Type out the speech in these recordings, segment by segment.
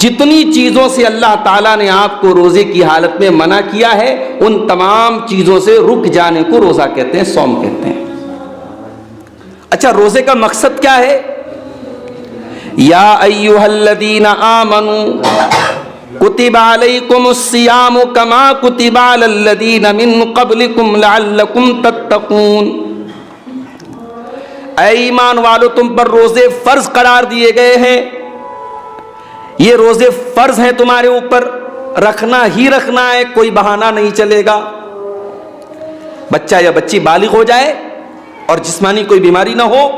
جتنی چیزوں سے اللہ تعالیٰ نے آپ کو روزے کی حالت میں منع کیا ہے ان تمام چیزوں سے رک جانے کو روزہ کہتے ہیں، صوم کہتے ہیں۔ اچھا، روزے کا مقصد کیا ہے؟ یا ایھا الذین آمنوا کتب علیکم الصیام کما کتب علی الذین من قبلکم لعلکم تتقون۔ اے ایمان والو، تم پر روزے فرض قرار دیے گئے ہیں، یہ روزے فرض ہیں تمہارے اوپر، رکھنا ہی رکھنا ہے، کوئی بہانہ نہیں چلے گا۔ بچہ یا بچی بالغ ہو جائے اور جسمانی کوئی بیماری نہ ہو،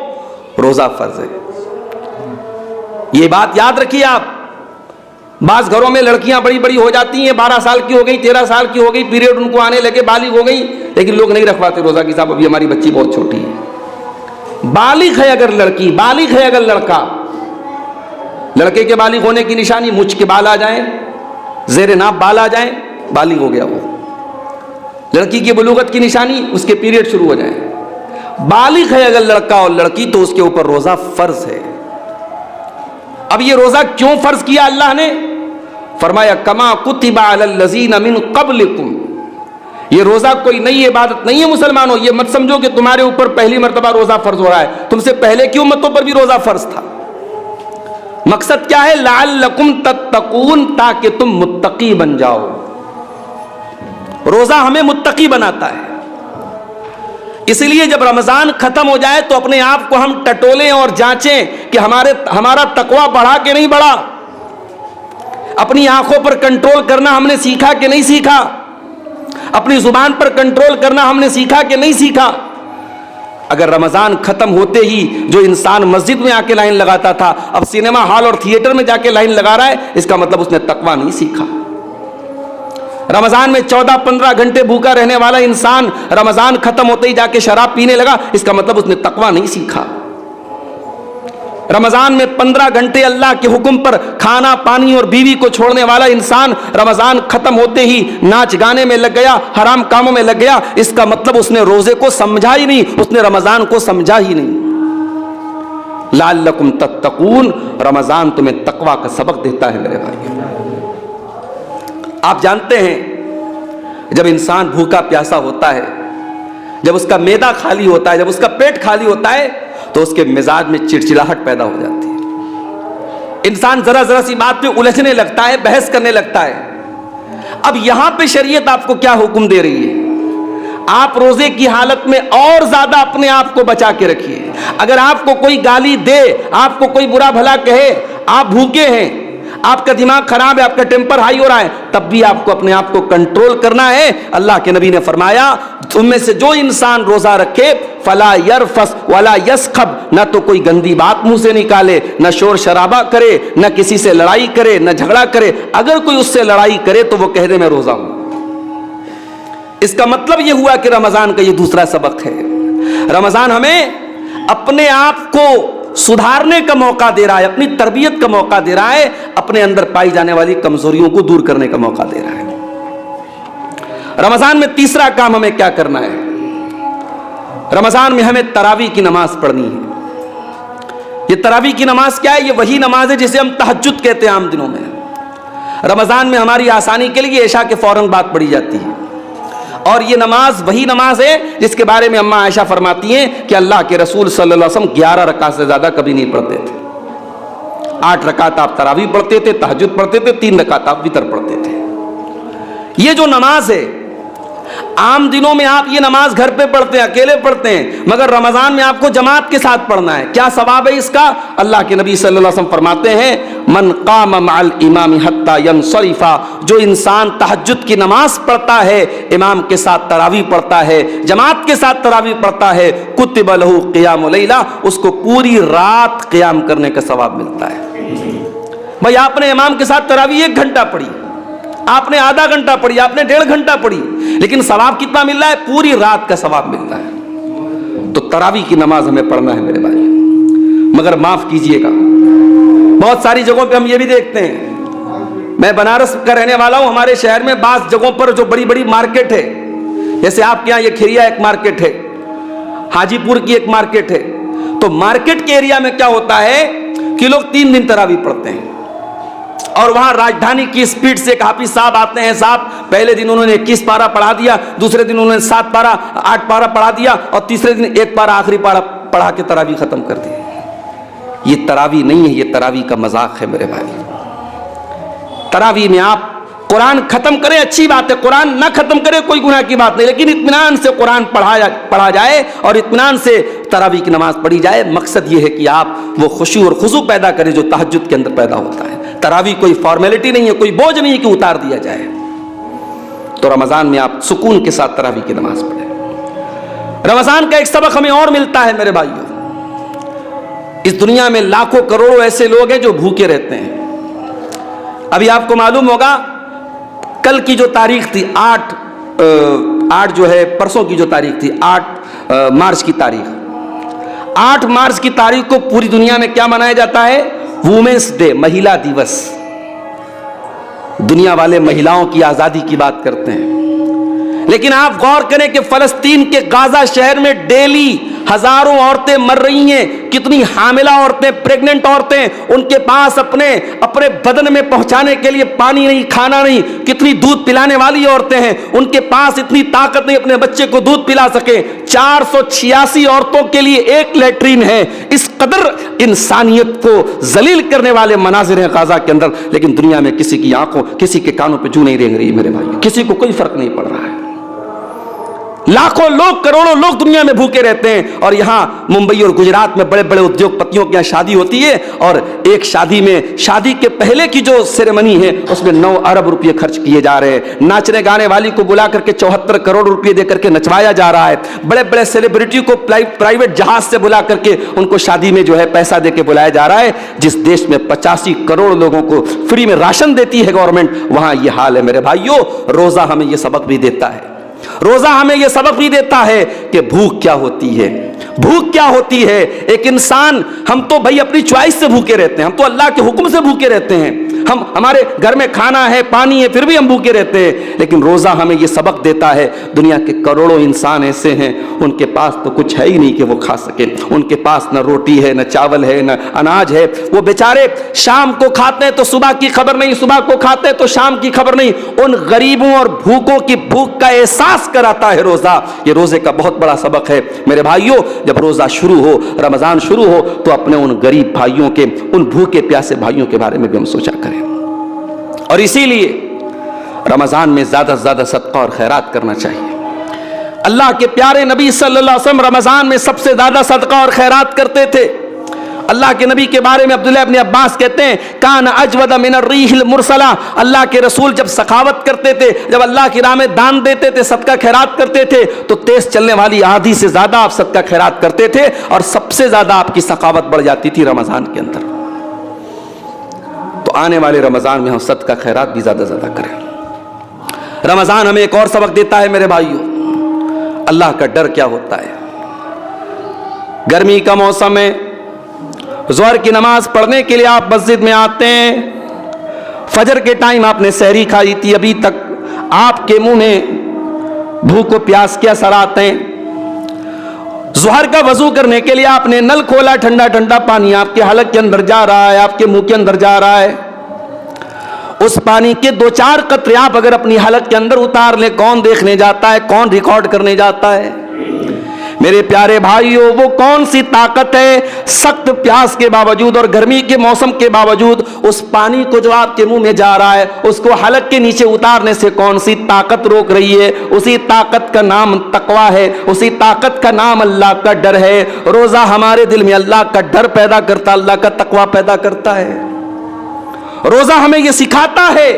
روزہ فرض ہے۔ یہ بات یاد رکھیے آپ۔ بعض گھروں میں لڑکیاں بڑی بڑی ہو جاتی ہیں، 12 سال کی ہو گئی، 13 سال کی ہو گئی، پیریڈ ان کو آنے لگے، بالغ ہو گئی، لیکن لوگ نہیں رکھواتے روزہ کی، صاحب ابھی ہماری بچی بہت چھوٹی ہے۔ بالغ ہے اگر لڑکی، بالغ ہے اگر لڑکا، لڑکے کے بالغ ہونے کی نشانی مچھ کے بال آ جائیں، زیر ناف بال آ جائیں، بالغ ہو گیا وہ۔ لڑکی کی بلوغت کی نشانی اس کے پیریڈ شروع ہو جائیں۔ بالغ ہے اگر لڑکا اور لڑکی تو اس کے اوپر روزہ فرض ہے۔ اب یہ روزہ کیوں فرض کیا اللہ نے؟ فرمایا کما کتب علی الذین من قبلکم۔ یہ روزہ کوئی نئی عبادت نہیں ہے مسلمانوں، یہ مت سمجھو کہ تمہارے اوپر پہلی مرتبہ روزہ فرض ہو رہا ہے، تم سے پہلے کی امتوں پر بھی روزہ فرض تھا۔ مقصد کیا ہے؟ لعلکم تتقون، تاکہ تم متقی بن جاؤ۔ روزہ ہمیں متقی بناتا ہے، اس لیے جب رمضان ختم ہو جائے تو اپنے آپ کو ہم ٹٹولیں اور جانچیں کہ ہمارا تقویٰ بڑھا کہ نہیں بڑھا، اپنی آنکھوں پر کنٹرول کرنا ہم نے سیکھا کہ نہیں سیکھا، اپنی زبان پر کنٹرول کرنا ہم نے سیکھا کہ نہیں سیکھا۔ اگر رمضان ختم ہوتے ہی جو انسان مسجد میں آ کے لائن لگاتا تھا اب سینما ہال اور تھیٹر میں جا کے لائن لگا رہا ہے، اس کا مطلب اس نے تقویٰ نہیں سیکھا۔ رمضان میں 14-15 گھنٹے بھوکا رہنے والا انسان رمضان ختم ہوتے ہی جا کے شراب پینے لگا، اس کا مطلب اس نے تقویٰ نہیں سیکھا۔ رمضان میں 15 گھنٹے اللہ کے حکم پر کھانا پانی اور بیوی کو چھوڑنے والا انسان رمضان ختم ہوتے ہی ناچ گانے میں لگ گیا، حرام کاموں میں لگ گیا، اس کا مطلب اس نے روزے کو سمجھا ہی نہیں، اس نے رمضان کو سمجھا ہی نہیں۔ لعلکم تتقون، رمضان تمہیں تقویٰ کا سبق دیتا ہے میرے بھائی۔ آپ جانتے ہیں جب انسان بھوکا پیاسا ہوتا ہے، جب اس کا معدہ خالی ہوتا ہے، جب اس کا پیٹ خالی ہوتا ہے تو اس کے مزاج میں چڑچڑاہٹ پیدا ہو جاتی ہے، انسان ذرا ذرا سی بات پہ الجھنے لگتا ہے، بحث کرنے لگتا ہے۔ اب یہاں پہ شریعت آپ کو کیا حکم دے رہی ہے؟ آپ روزے کی حالت میں اور زیادہ اپنے آپ کو بچا کے رکھیے۔ اگر آپ کو کوئی گالی دے، آپ کو کوئی برا بھلا کہے، آپ بھوکے ہیں، آپ کا دماغ خراب ہے، آپ کا ٹیمپر ہائی ہو رہا ہے، تب بھی آپ کو اپنے آپ کو کنٹرول کرنا ہے۔ اللہ کے نبی نے فرمایا تم میں سے جو انسان روزہ رکھے فلا یرفس ولا یسخب، نہ تو کوئی گندی بات منہ سے نکالے، نہ شور شرابہ کرے، نہ کسی سے لڑائی کرے، نہ جھگڑا کرے۔ اگر کوئی اس سے لڑائی کرے تو وہ کہہ دے میں روزہ ہوں۔ اس کا مطلب یہ ہوا کہ رمضان کا یہ دوسرا سبق ہے۔ رمضان ہمیں اپنے آپ کو سدھارنے کا موقع دے رہا ہے، اپنی تربیت کا موقع دے رہا ہے، اپنے اندر پائی جانے والی کمزوریوں کو دور کرنے کا موقع دے رہا ہے۔ رمضان میں تیسرا کام ہمیں کیا کرنا ہے؟ رمضان میں ہمیں تراویح کی نماز پڑھنی ہے۔ یہ تراویح کی نماز کیا ہے؟ یہ وہی نماز ہے جسے ہم تہجد کہتے ہیں عام دنوں میں۔ رمضان میں ہماری آسانی کے لیے عشاء کے فوراً بعد پڑھی جاتی ہے، اور یہ نماز وہی نماز ہے جس کے بارے میں اماں عائشہ فرماتی ہیں کہ اللہ کے رسول صلی اللہ علیہ وسلم 11 رکعت سے زیادہ کبھی نہیں پڑھتے تھے۔ 8 رکعت آپ تراویح پڑھتے تھے، تہجد پڑھتے تھے، 3 رکعت آپ وتر پڑھتے تھے۔ یہ جو نماز ہے عام دنوں میں آپ یہ نماز گھر پہ پڑھتے ہیں، اکیلے پڑھتے ہیں، مگر رمضان میں آپ کو جماعت کے ساتھ پڑھنا ہے۔ کیا ثواب ہے اس کا؟ اللہ کے نبی صلی اللہ علیہ وسلم فرماتے ہیں من قام مع الامام حتی ینصرف، جو انسان تہجد کی نماز پڑھتا ہے، امام کے ساتھ تراویح پڑھتا ہے، جماعت کے ساتھ تراویح پڑھتا ہے، کتب لہ قیام لیلہ، اس کو پوری رات قیام کرنے کا ثواب ملتا ہے۔ بھائی آپ نے امام کے ساتھ تراویح 1 گھنٹہ پڑھی، آپ نے آدھا گھنٹہ پڑھی، آپ نے 1.5 گھنٹہ پڑھی، لیکن ثواب کتنا مل رہا ہے؟ پوری رات کا ثواب ملتا ہے۔ تو تراویح کی نماز ہمیں پڑھنا ہے میرے بھائی، مگر معاف کیجئے گا بہت ساری جگہوں پہ ہم یہ بھی دیکھتے ہیں، میں بنارس کا رہنے والا ہوں، ہمارے شہر میں بعض جگہوں پر جو بڑی بڑی مارکیٹ ہے، جیسے آپ کے یہاں یہ کھریا ایک مارکیٹ ہے، حاجی پور کی ایک مارکیٹ ہے، تو مارکیٹ کے ایریا میں کیا ہوتا ہے کہ لوگ 3 دن تراویح پڑھتے ہیں، اور وہاں راجدھانی کی اسپیڈ سے ایک حافظ صاحب آتے ہیں، صاحب پہلے دن انہوں نے 21 پارہ پڑھا دیا، دوسرے دن انہوں نے 7 پارہ 8 پارہ پڑھا دیا، اور تیسرے دن 1 پارہ آخری پارہ پڑھا کے تراویح ختم کر دی۔ یہ تراویح نہیں ہے، یہ تراویح کا مذاق ہے میرے بھائی۔ تراویح میں آپ قرآن ختم کریں اچھی بات ہے، قرآن نہ ختم کرے کوئی گناہ کی بات نہیں، لیکن اطمینان سے قرآن پڑھا جائے اور اطمینان سے تراویح کی نماز پڑھی جائے۔ مقصد یہ ہے کہ آپ وہ خشوع اور خضوع پیدا کریں جو تہجد کے اندر پیدا ہوتا ہے۔ تراویح کوئی فارمیلٹی نہیں ہے، کوئی بوجھ نہیں ہے کہ اتار دیا جائے۔ تو رمضان میں آپ سکون کے ساتھ تراویح کی نماز پڑھیں۔ رمضان کا ایک سبق ہمیں اور ملتا ہے میرے بھائیوں، اس دنیا میں لاکھوں کروڑوں ایسے لوگ ہیں جو بھوکے رہتے ہیں۔ ابھی آپ کو معلوم ہوگا کل کی جو تاریخ تھی 8 جو ہے پرسوں کی جو تاریخ تھی 8 مارچ کی تاریخ، 8 مارچ کی تاریخ کو پوری دنیا میں کیا منایا جاتا ہے؟ وومنس ڈے، مہیلا دیوس۔ دنیا والے مہیلاؤں کی آزادی کی بات کرتے ہیں، لیکن آپ غور کریں کہ فلسطین کے غازہ شہر میں ڈیلی ہزاروں عورتیں مر رہی ہیں۔ کتنی حاملہ عورتیں، پریگننٹ عورتیں، ان کے پاس اپنے بدن میں پہنچانے کے لیے پانی نہیں، کھانا نہیں۔ کتنی دودھ پلانے والی عورتیں ہیں، ان کے پاس اتنی طاقت نہیں اپنے بچے کو دودھ پلا سکے۔ 486 عورتوں کے لیے 1 لیٹرین ہے۔ اس قدر انسانیت کو ذلیل کرنے والے مناظر ہیں غازہ کے اندر، لیکن دنیا میں کسی کی آنکھوں، کسی کے کانوں پہ جو نہیں رینگ رہی میرے بھائی، کسی کو کوئی فرق نہیں پڑ رہا ہے۔ لاکھوں لوگ، کروڑوں لوگ دنیا میں بھوکے رہتے ہیں، اور یہاں ممبئی اور گجرات میں بڑے بڑے ادیوگ پتیوں کے یہاں شادی ہوتی ہے، اور ایک شادی میں، شادی کے پہلے کی جو سیریمنی ہے اس میں 9 ارب روپے خرچ کیے جا رہے ہیں۔ ناچنے گانے والی کو بلا کر کے 74 کروڑ روپے دے کر کے نچوایا جا رہا ہے۔ بڑے بڑے سیلیبریٹی کو پرائیویٹ جہاز سے بلا کر کے ان کو شادی میں جو ہے پیسہ دے کے بلایا جا رہا ہے۔ جس دیش میں 85 کروڑ لوگوں کو فری میں راشن دیتی ہے گورنمنٹ، وہاں یہ حال ہے میرے بھائیوں۔ روزہ ہمیں یہ سبق بھی دیتا ہے، روزہ ہمیں یہ سبق بھی دیتا ہے کہ بھوک کیا ہوتی ہے، بھوک کیا ہوتی ہے۔ ایک انسان، ہم تو بھائی اپنی چوائس سے بھوکے رہتے ہیں، ہم تو اللہ کے حکم سے بھوکے رہتے ہیں، ہمارے گھر میں کھانا ہے، پانی ہے، پھر بھی ہم بھوکے رہتے ہیں۔ لیکن روزہ ہمیں یہ سبق دیتا ہے، دنیا کے کروڑوں انسان ایسے ہیں ان کے پاس تو کچھ ہے ہی نہیں کہ وہ کھا سکیں، ان کے پاس نہ روٹی ہے، نہ چاول ہے، نہ اناج ہے۔ وہ بیچارے شام کو کھاتے ہیں تو صبح کی خبر نہیں، صبح کو کھاتے ہیں تو شام کی خبر نہیں۔ ان غریبوں اور بھوکوں کی بھوک کا احساس کراتا ہے روزہ۔ یہ روزے کا بہت بڑا سبق ہے میرے بھائیوں۔ جب روزہ شروع ہو، رمضان شروع ہو، تو اپنے ان غریب بھائیوں کے، ان بھوکے پیاسے بھائیوں کے بارے میں بھی ہم سوچا کریں، اور اسی لیے رمضان میں زیادہ سے زیادہ صدقہ اور خیرات کرنا چاہیے۔ اللہ کے پیارے نبی صلی اللہ علیہ وسلم رمضان میں سب سے زیادہ صدقہ اور خیرات کرتے تھے۔ اللہ کے نبی کے بارے میں عبداللہ ابن عباس کہتے ہیں کان اجود من الریح المرسلہ، اللہ کے رسول جب سخاوت کرتے تھے، جب اللہ کی راہ میں دان دیتے تھے، صدقہ خیرات کرتے تھے، تو تیز چلنے والی آندھی سے زیادہ آپ صدقہ خیرات کرتے تھے، اور سب سے زیادہ آپ کی سخاوت بڑھ جاتی تھی رمضان کے اندر۔ تو آنے والے رمضان میں ہم صدقہ خیرات بھی زیادہ زیادہ کریں۔ رمضان ہمیں ایک اور سبق دیتا ہے میرے بھائیوں، اللہ کا ڈر کیا ہوتا ہے۔ گرمی کا موسم ہے، ظہر کی نماز پڑھنے کے لیے آپ مسجد میں آتے ہیں، فجر کے ٹائم آپ نے سحری کھائی تھی، ابھی تک آپ کے منہ میں بھوک و پیاس کے اثر آتے ہیں۔ ظہر کا وضو کرنے کے لیے آپ نے نل کھولا، ٹھنڈا ٹھنڈا پانی آپ کے حلق کے اندر جا رہا ہے، آپ کے منہ کے اندر جا رہا ہے۔ اس پانی کے 2-4 قطرے آپ اگر اپنی حلق کے اندر اتار لیں، کون دیکھنے جاتا ہے، کون ریکارڈ کرنے جاتا ہے؟ میرے پیارے بھائیوں، وہ کون سی طاقت ہے سخت پیاس کے باوجود اور گرمی کے موسم کے باوجود اس پانی کو جو آپ کے منہ میں جا رہا ہے، اس کو حلق کے نیچے اتارنے سے کون سی طاقت روک رہی ہے؟ اسی طاقت کا نام تقویٰ ہے، اسی طاقت کا نام اللہ کا ڈر ہے۔ روزہ ہمارے دل میں اللہ کا ڈر پیدا کرتا، اللہ کا تقویٰ پیدا کرتا ہے۔ روزہ ہمیں یہ سکھاتا ہے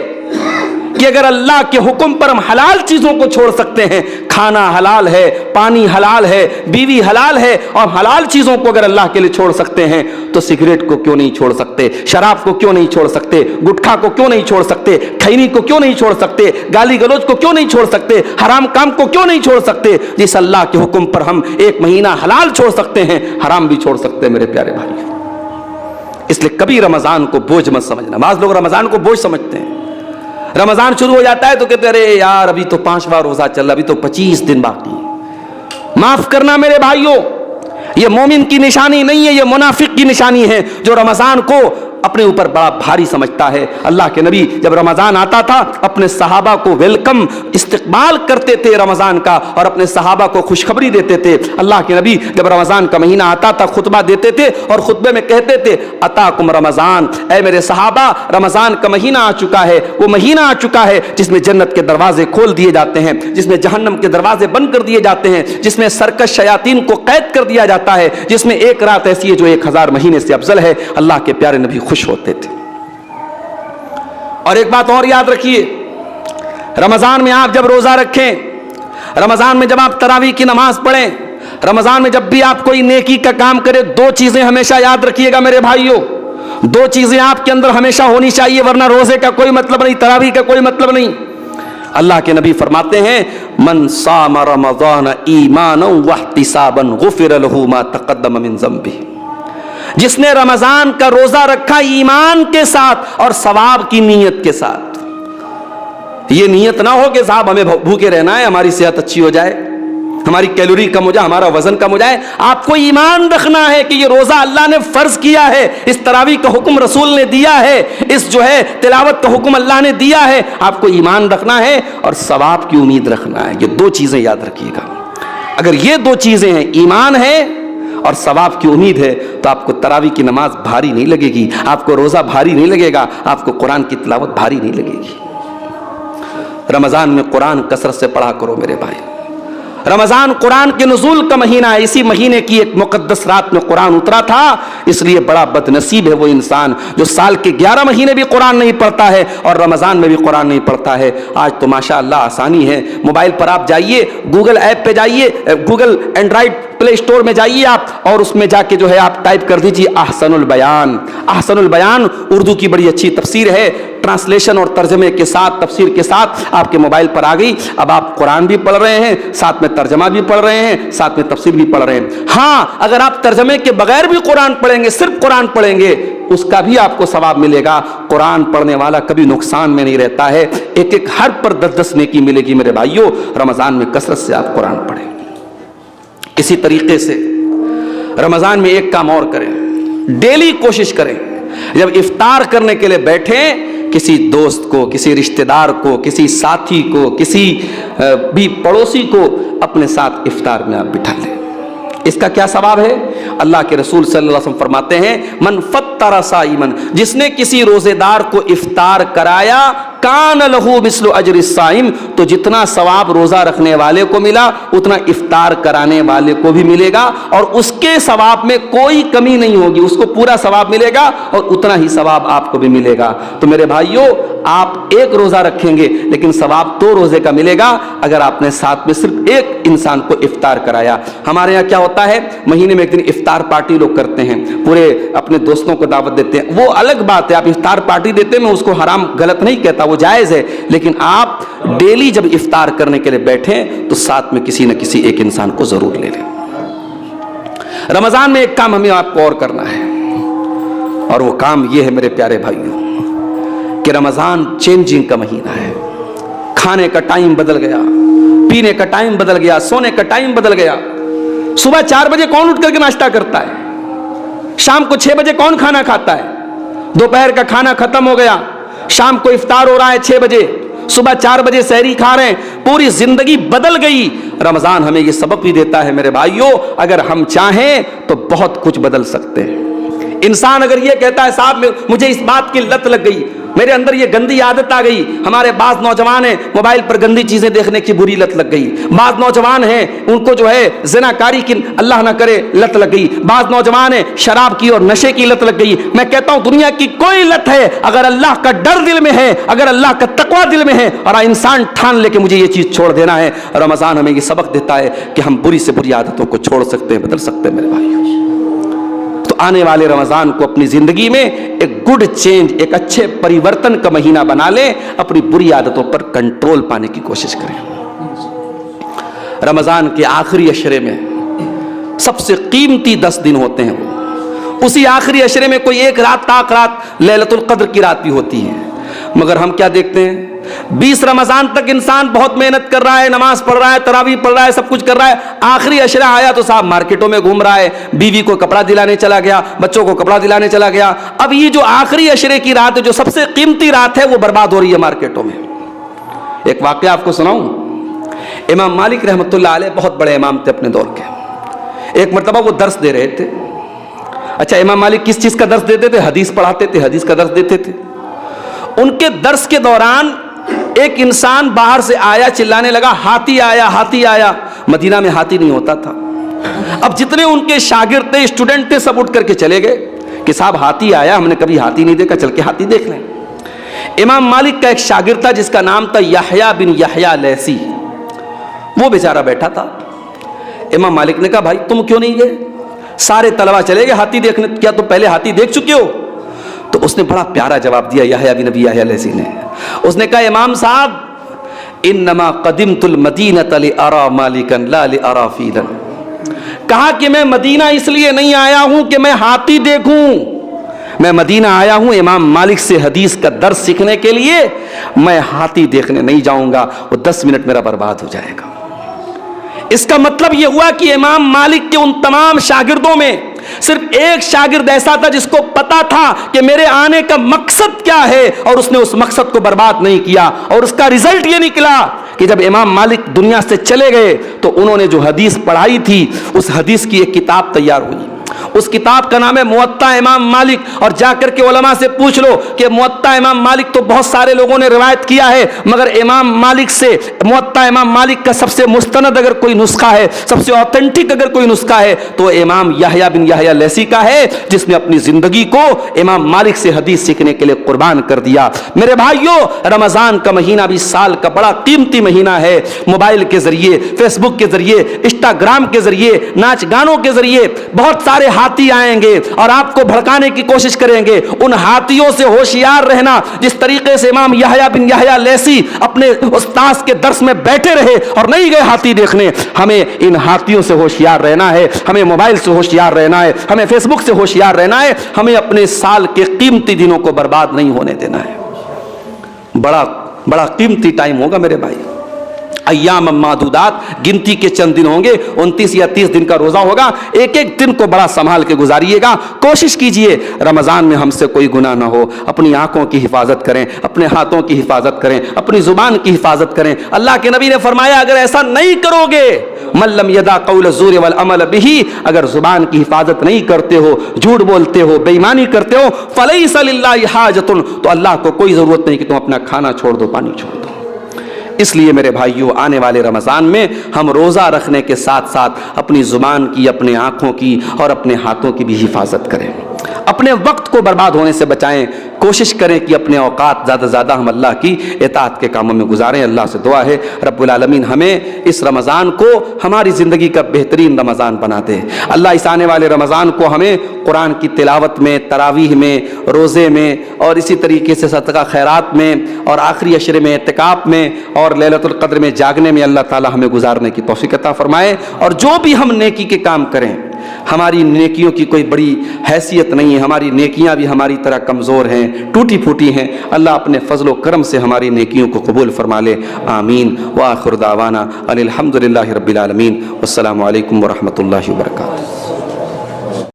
کہ اگر اللہ کے حکم پر ہم حلال چیزوں کو چھوڑ سکتے ہیں، کھانا حلال ہے، پانی حلال ہے، بیوی حلال ہے، اور حلال چیزوں کو اگر اللہ کے لیے چھوڑ سکتے ہیں تو سگریٹ کو کیوں نہیں چھوڑ سکتے، شراب کو کیوں نہیں چھوڑ سکتے، گٹکھا کو کیوں نہیں چھوڑ سکتے، کھینی کو کیوں نہیں چھوڑ سکتے، گالی گلوچ کو کیوں نہیں چھوڑ سکتے، حرام کام کو کیوں نہیں چھوڑ سکتے؟ جس اللہ کے حکم پر ہم 1 مہینہ حلال چھوڑ سکتے ہیں، حرام بھی چھوڑ سکتے ہیں میرے پیارے بھائی۔ اس لیے کبھی رمضان کو بوجھ مت سمجھنا۔ بعض لوگ رمضان کو بوجھ سمجھتے ہیں، رمضان شروع ہو جاتا ہے تو کہتے ہیں ارے یار ابھی تو 5واں روزہ چل رہا، ابھی تو 25 دن باقی ہے۔ معاف کرنا میرے بھائیوں، یہ مومن کی نشانی نہیں ہے، یہ منافق کی نشانی ہے جو رمضان کو اپنے اوپر بڑا بھاری سمجھتا ہے۔ اللہ کے نبی جب رمضان آتا تھا اپنے صحابہ کو ویلکم استقبال کرتے تھے رمضان کا، اور اپنے صحابہ کو خوشخبری دیتے تھے۔ اللہ کے نبی جب رمضان کا مہینہ آتا تھا خطبہ دیتے تھے اور خطبے میں کہتے تھے اتاکم رمضان، اے میرے صحابہ رمضان کا مہینہ آ چکا ہے، وہ مہینہ آ چکا ہے جس میں جنت کے دروازے کھول دیے جاتے ہیں، جس میں جہنم کے دروازے بند کر دیے جاتے ہیں، جس میں سرکش شیاطین کو قید کر دیا جاتا ہے، جس میں ایک رات ایسی ہے جو 1000 مہینے سے افضل ہے۔ اللہ کے پیارے نبی خوش ہوتے تھے۔ اور ایک بات اور یاد رکھیے، رمضان میں آپ جب روزہ رکھیں، رمضان میں جب آپ تراویح کی نماز پڑھیں، رمضان میں جب بھی آپ کوئی نیکی کا کام کرے، دو چیزیں ہمیشہ یاد رکھیے گا میرے بھائیوں، دو چیزیں آپ کے اندر ہمیشہ ہونی چاہیے، ورنہ روزے کا کوئی مطلب نہیں، تراویح کا کوئی مطلب نہیں۔ اللہ کے نبی فرماتے ہیں من صام رمضان ایمانا واحتسابا غفر له ما تقدم من ذنبه، جس نے رمضان کا روزہ رکھا ایمان کے ساتھ اور ثواب کی نیت کے ساتھ۔ یہ نیت نہ ہو کہ صاحب ہمیں بھوکے رہنا ہے، ہماری صحت اچھی ہو جائے، ہماری کیلوری کم ہو جائے، ہمارا وزن کم ہو جائے۔ آپ کو ایمان رکھنا ہے کہ یہ روزہ اللہ نے فرض کیا ہے، اس تراویح کا حکم رسول نے دیا ہے، اس جو ہے تلاوت کا حکم اللہ نے دیا ہے، آپ کو ایمان رکھنا ہے اور ثواب کی امید رکھنا ہے۔ یہ دو چیزیں یاد رکھیے گا، اگر یہ دو چیزیں ہیں، ایمان ہے اور ثواب کی امید ہے، تو آپ کو تراویح کی نماز بھاری نہیں لگے گی، آپ کو روزہ بھاری نہیں لگے گا، آپ کو قرآن کی تلاوت بھاری نہیں لگے گی۔ رمضان میں قرآن کثرت سے پڑھا کرو میرے بھائی۔ رمضان قرآن کے نزول کا مہینہ ہے، اسی مہینے کی ایک مقدس رات میں قرآن اترا تھا، اس لیے بڑا بد نصیب ہے وہ انسان جو سال کے 11 مہینے بھی قرآن نہیں پڑھتا ہے اور رمضان میں بھی قرآن نہیں پڑھتا ہے۔ آج تو ماشاءاللہ آسانی ہے، موبائل پر آپ جائیے، گوگل ایپ پہ جائیے، گوگل اینڈرائڈ پلے اسٹور میں جائیے آپ، اور اس میں جا کے جو ہے آپ ٹائپ کر دیجیے احسن البیان۔ احسن البیان اردو کی بڑی اچھی تفسیر ہے، ٹرانسلیشن اور ترجمے کے ساتھ، تفسیر کے ساتھ آپ کے موبائل پر آ گئی۔ اب آپ قرآن بھی پڑھ رہے ہیں، ساتھ میں ترجمہ بھی پڑھ رہے ہیں، ساتھ میں تفسیر بھی پڑھ رہے ہیں۔ ہاں اگر آپ ترجمے کے بغیر بھی قرآن پڑھیں گے، صرف قرآن پڑھیں گے، اس کا بھی آپ کو ثواب ملے گا۔ قرآن پڑھنے والا کبھی نقصان میں نہیں رہتا ہے، ایک ایک حرف پر 10 نیکی ملے گی میرے بھائیوں۔ رمضان میں کثرت سے آپ قرآن پڑھیں۔ اسی طریقے سے رمضان میں ایک کام اور کریں، ڈیلی کوشش کریں جب افطار کرنے کے لیے بیٹھیں، کسی دوست کو، کسی رشتہ دار کو، کسی ساتھی کو، کسی بھی پڑوسی کو اپنے ساتھ افطار میں آپ بٹھا لیں۔ اس کا کیا ثواب ہے؟ اللہ کے رسول صلی اللہ علیہ وسلم فرماتے ہیں من فطر صائمن، جس نے کسی روزے دار کو افطار کرایا، کان لہو مثل اجر الصائم، تو جتنا ثواب روزہ رکھنے والے کو ملا اتنا افطار کرانے والے کو بھی ملے گا، اور اس کے ثواب میں کوئی کمی نہیں ہوگی، اس کو پورا ثواب ملے گا اور اتنا ہی ثواب آپ کو بھی ملے گا۔ تو میرے بھائیوں، آپ ایک روزہ رکھیں گے لیکن ثواب 2 روزے کا ملے گا اگر آپ نے ساتھ میں صرف ایک انسان کو افطار کرایا۔ ہمارے یہاں کیا ہوتا ہے، مہینے میں ایک دن افطار پارٹی لوگ کرتے ہیں، پورے اپنے دوستوں کو دعوت دیتے ہیں، وہ الگ بات ہے، آپ افطار پارٹی دیتے ہیں، میں اس کو حرام غلط نہیں کہتا، وہ جائز ہے، لیکن آپ ڈیلی جب افطار کرنے کے لیے بیٹھیں تو ساتھ میں کسی نہ کسی ایک انسان کو ضرور لے لیں۔ رمضان میں ایک کام ہمیں آپ کو اور کرنا ہے، اور وہ کام یہ ہے میرے پیارے بھائیوں کہ رمضان چینجنگ کا مہینہ ہے۔ کھانے کا ٹائم بدل گیا، پینے کا ٹائم بدل گیا، سونے کا ٹائم بدل گیا۔ صبح 4 بجے کون اٹھ کر کے ناشتہ کرتا ہے؟ شام کو 6 بجے کون کھانا کھاتا ہے؟ دوپہر کا کھانا ختم ہو گیا، شام کو افطار ہو رہا ہے 6 بجے، صبح 4 بجے سحری کھا رہے ہیں، پوری زندگی بدل گئی۔ رمضان ہمیں یہ سبق بھی دیتا ہے میرے بھائیوں، اگر ہم چاہیں تو بہت کچھ بدل سکتے ہیں۔ انسان اگر یہ کہتا ہے صاحب مجھے اس بات کی لت لگ گئی، میرے اندر یہ گندی عادت آ گئی، ہمارے بعض نوجوان ہیں موبائل پر گندی چیزیں دیکھنے کی بری لت لگ گئی، بعض نوجوان ہیں ان کو جو ہے زنا کاری کی اللہ نہ کرے لت لگ گئی، بعض نوجوان ہیں شراب کی اور نشے کی لت لگ گئی۔ میں کہتا ہوں دنیا کی کوئی لت ہے، اگر اللہ کا ڈر دل میں ہے، اگر اللہ کا تقوی دل میں ہے اور انسان ٹھان لے کہ مجھے یہ چیز چھوڑ دینا ہے، رمضان ہمیں یہ سبق دیتا ہے کہ ہم بری سے بری عادتوں کو چھوڑ سکتے ہیں، بدل سکتے ہیں میرے بھائیوں۔ تو آنے والے رمضان کو اپنی زندگی میں ایک گڈ چینج، ایک اچھے پریورتن کا مہینہ بنا لیں، اپنی بری عادتوں پر کنٹرول پانے کی کوشش کریں۔ رمضان کے آخری عشرے میں سب سے قیمتی 10 دن ہوتے ہیں، اسی آخری عشرے میں کوئی ایک رات تاک رات لیلۃ القدر کی رات بھی ہوتی ہے، مگر ہم کیا دیکھتے ہیں، 20 رمضان تک انسان بہت محنت کر رہا ہے, نماز پڑھ رہا ہے, تراویح پڑھ رہا ہے, سب کچھ کر رہا ہے, آخری عشرہ آیا تو صاحب مارکیٹوں میں گھوم رہا ہے, بیوی کو کپڑا دلانے چلا گیا, بچوں کو کپڑا دلانے چلا گیا. اب یہ جو آخری عشرے کی رات ہے, جو سب سے قیمتی رات ہے, وہ برباد ہو رہی ہے مارکیٹوں میں. ایک واقعہ آپ کو سناؤں. امام مالک رحمۃ اللہ علیہ بہت بڑے امام تھے اپنے دور کے. ایک مرتبہ وہ درس دے رہے تھے. اچھا, امام مالک کس چیز کا درس دیتے تھے؟ حدیث پڑھاتے تھے, حدیث کا درس دیتے تھے. ان کے درس کے دوران ایک انسان باہر سے آیا, چلانے لگا, ہاتھی آیا, ہاتھی آیا. مدینہ میں ہاتھی نہیں ہوتا تھا. اب جتنے ان کے شاگرد تھے, اسٹوڈنٹ تھے, سب اٹھ کر کے چلے گئے کہ صاحب ہاتھی آیا, ہم نے کبھی ہاتھی نہیں دیکھا, چل کے ہاتھی دیکھ لیں. امام مالک کا ایک شاگرد تھا جس کا نام تھا یحییٰ بن یحییٰ لیثی. وہ بیچارہ بیٹھا تھا. امام مالک نے کہا بھائی تم کیوں نہیں گئے؟ سارے طلبہ چلے گئے ہاتھی دیکھنے, کیا تم پہلے ہاتھی دیکھ چکے ہو؟ تو اس نے بڑا پیارا جواب دیا یحییٰ بن یحییٰ لیثی نے. اس نے کہا امام صاحب انما قدمت المدینۃ لارى مالکا لا لارى فیلا. کہا کہ میں مدینہ اس لیے نہیں آیا ہوں کہ میں ہاتھی دیکھوں, میں مدینہ آیا ہوں امام مالک سے حدیث کا درس سیکھنے کے لیے. میں ہاتھی دیکھنے نہیں جاؤں گا, وہ 10 منٹ میرا برباد ہو جائے گا. اس کا مطلب یہ ہوا کہ امام مالک کے ان تمام شاگردوں میں صرف ایک شاگرد ایسا تھا جس کو پتا تھا کہ میرے آنے کا مقصد کیا ہے, اور اس نے اس مقصد کو برباد نہیں کیا. اور اس کا رزلٹ یہ نکلا کہ جب امام مالک دنیا سے چلے گئے تو انہوں نے جو حدیث پڑھائی تھی, اس حدیث کی ایک کتاب تیار ہوئی. اس کتاب کا نام ہے موطا امام مالک. اور جا کر کے علماء سے پوچھ لو کہ موطا امام مالک تو بہت سارے لوگوں نے روایت کیا ہے, مگر امام مالک سے موطا امام مالک کا سب سے مستند اگر کوئی نسخہ ہے, سب سے اوتھینٹک اگر کوئی نسخہ ہے, تو امام یحییٰ بن یحییٰ لیثی کا ہے, جس نے اپنی زندگی کو امام مالک سے حدیث سیکھنے کے لیے قربان کر دیا. میرے بھائیوں, رمضان کا مہینہ بھی سال کا بڑا قیمتی مہینہ ہے. موبائل کے ذریعے, فیس بک کے ذریعے, انسٹاگرام کے ذریعے, ناچ گانوں کے ذریعے بہت سارے ہاتھی آئیں گے اور آپ کو بھڑکانے کی کوشش کریں گے. ان ہاتھیوں سے ہوشیار رہنا. جس طریقے سے امام یحییٰ بن یحییٰ لیثی اپنے استاذ کے درس میں بیٹھے رہے اور نہیں گئے ہاتھی دیکھنے, ہمیں ان ہاتھیوں سے ہوشیار رہنا ہے. ہمیں موبائل سے ہوشیار رہنا ہے, ہمیں فیس بک سے ہوشیار رہنا ہے. ہمیں اپنے سال کے قیمتی دنوں کو برباد نہیں ہونے دینا ہے. بڑا بڑا قیمتی ٹائم ہوگا میرے بھائی. ایام معدودات, گنتی کے چند دن ہوں گے, 29 یا 30 دن کا روزہ ہوگا. ایک ایک دن کو بڑا سنبھال کے گزاریے گا. کوشش کیجئے رمضان میں ہم سے کوئی گناہ نہ ہو. اپنی آنکھوں کی حفاظت کریں, اپنے ہاتھوں کی حفاظت کریں, اپنی زبان کی حفاظت کریں. اللہ کے نبی نے فرمایا اگر ایسا نہیں کرو گے, من لم یدع قول الزور والعمل به, اگر زبان کی حفاظت نہیں کرتے ہو, جھوٹ بولتے ہو, بے ایمانی کرتے ہو, فلیس للہ حاجۃ, تو اللہ کو کوئی ضرورت نہیں کہ تم اپنا کھانا چھوڑ دو, پانی چھوڑ دو. اس لیے میرے بھائیوں, آنے والے رمضان میں ہم روزہ رکھنے کے ساتھ ساتھ اپنی زبان کی, اپنے آنکھوں کی اور اپنے ہاتھوں کی بھی حفاظت کریں. اپنے وقت کو برباد ہونے سے بچائیں. کوشش کریں کہ اپنے اوقات زیادہ سے زیادہ ہم اللہ کی اطاعت کے کاموں میں گزاریں. اللہ سے دعا ہے رب العالمین ہمیں اس رمضان کو ہماری زندگی کا بہترین رمضان بنا دے. اللہ اس آنے والے رمضان کو ہمیں قرآن کی تلاوت میں, تراویح میں, روزے میں, اور اسی طریقے سے صدقہ خیرات میں, اور آخری عشرے میں اعتکاف میں, اور لیلۃ القدر میں جاگنے میں اللہ تعالی ہمیں گزارنے کی توفیق عطا فرمائے. اور جو بھی ہم نیکی کے کام کریں, ہماری نیکیوں کی کوئی بڑی حیثیت نہیں ہے, ہماری نیکیاں بھی ہماری طرح کمزور ہیں, ٹوٹی پھوٹی ہیں. اللہ اپنے فضل و کرم سے ہماری نیکیوں کو قبول فرما لے. آمین. وآخر دعوانا ان الحمد للہ رب العالمین. والسلام علیکم ورحمۃ اللہ وبرکاتہ.